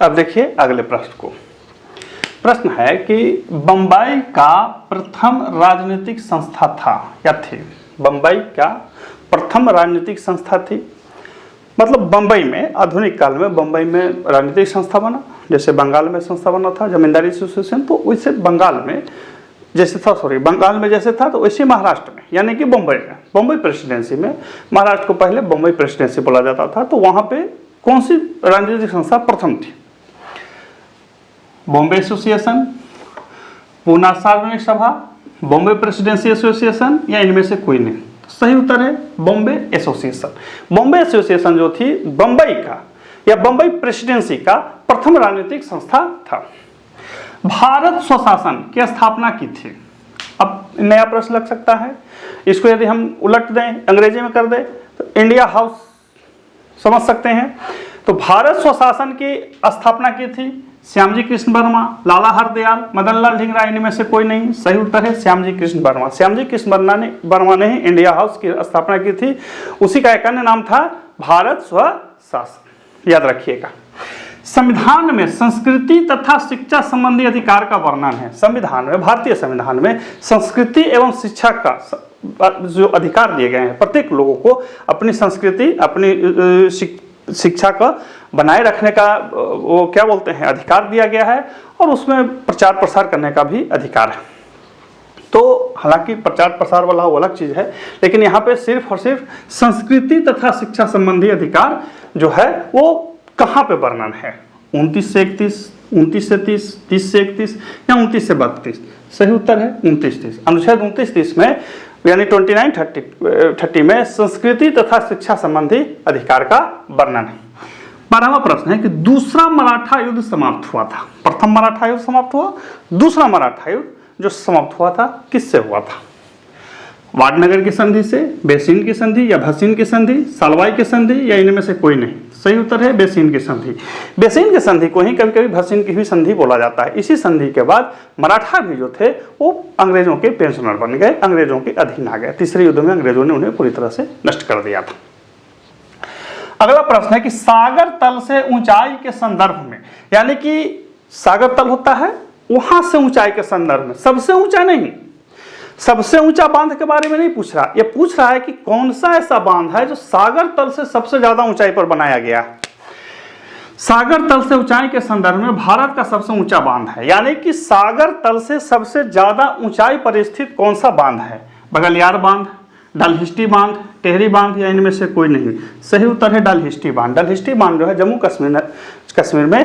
अब देखिए अगले प्रश्न को। प्रश्न है कि बंबई का प्रथम राजनीतिक संस्था था या थी? बंबई का प्रथम राजनीतिक संस्था थी, मतलब बंबई में आधुनिक काल में बंबई में राजनीतिक संस्था बना, जैसे बंगाल में संस्था बना था जमींदारी एसोसिएशन, तो वैसे बंगाल में जैसे था, बंगाल में जैसे था तो वैसे महाराष्ट्र में, यानी कि बंबई में, बंबई प्रेसिडेंसी में, महाराष्ट्र को पहले बंबई प्रेसिडेंसी बोला जाता था, तो वहाँ पे कौन सी राजनीतिक संस्था प्रथम थी? बॉम्बे एसोसिएशन, पूना सार्वजनिक सभा, बॉम्बे प्रेसिडेंसी एसोसिएशन, या इनमें से कोई नहीं? तो सही उत्तर है बॉम्बे एसोसिएशन। बॉम्बे एसोसिएशन जो थी बंबई का या बंबई प्रेसिडेंसी का प्रथम राजनीतिक संस्था था। भारत स्वशासन की स्थापना की थी। अब नया प्रश्न लग सकता है, इसको यदि हम उलट दें, अंग्रेजी में कर दें, तो इंडिया हाउस समझ सकते हैं। तो भारत स्वशासन की स्थापना की थी श्यामजी कृष्ण वर्मा, लाला हरदयाल, मदन लाल ढींगरा, इनमें से कोई नहीं? सही उत्तर है श्यामजी कृष्ण वर्मा। श्यामजी कृष्ण वर्मा ने ही इंडिया हाउस की स्थापना की थी। उसी का एक अन्य नाम था भारत स्वशासन, याद रखिएगा। संविधान में संस्कृति तथा शिक्षा संबंधी अधिकार का वर्णन है। संविधान में, भारतीय संविधान में संस्कृति एवं शिक्षा का जो अधिकार दिए गए हैं, प्रत्येक लोगों को अपनी संस्कृति, अपनी शिक्षा का बनाए रखने का वो क्या बोलते हैं अधिकार दिया गया है, और उसमें प्रचार प्रसार करने का भी अधिकार है। तो हालांकि प्रचार प्रसार वाला वो अलग चीज है, लेकिन यहाँ पे सिर्फ और सिर्फ संस्कृति तथा शिक्षा संबंधी अधिकार जो है वो कहाँ पे वर्णन है? 29 से 31, 29 से 30, 30 से 31 या 29 से 32? सही उत्तर है 29-30। अनुच्छेद 29-30 में यानी 29-30 में संस्कृति तथा शिक्षा संबंधी अधिकार का वर्णन है। 12वां प्रश्न है कि दूसरा मराठा युद्ध समाप्त हुआ था। प्रथम मराठा युद्ध समाप्त हुआ, दूसरा मराठा युद्ध जो समाप्त हुआ था किससे हुआ था? वाडनगर की संधि से, बेसिन की संधि, या भसीन की संधि, सालवाई की संधि, या इनमें से कोई नहीं? सही उत्तर है बेसिन की संधि। बेसिन की संधि को ही कभी कभी भसीन की भी संधि बोला जाता है। इसी संधि के बाद मराठा भी जो थे वो अंग्रेजों के पेंशनर बन गए, अंग्रेजों के अधीन आ गए। तीसरे युद्ध में अंग्रेजों ने उन्हें पूरी तरह से नष्ट कर दिया था। अगला प्रश्न है कि सागर तल से ऊंचाई के संदर्भ में, यानी कि सागर तल होता है वहां से ऊंचाई के संदर्भ में, सबसे ऊंचा नहीं, सबसे ऊंचा बांध के बारे में नहीं पूछ रहा, यह पूछ रहा है कि कौन सा ऐसा बांध है जो सागर तल से सबसे ज्यादा ऊंचाई पर बनाया गया है। सागर तल से ऊंचाई के संदर्भ में भारत का सबसे ऊंचा बांध है, यानी कि सागर तल से सबसे ज्यादा ऊंचाई पर स्थित कौन सा बांध है? बगलियार बांध, डलहिस्टी बांध, टेहरी बांध, या इनमें से कोई नहीं? सही उत्तर है डलहिस्टी बांध। डलहिस्टी बांध जो है जम्मू कश्मीर में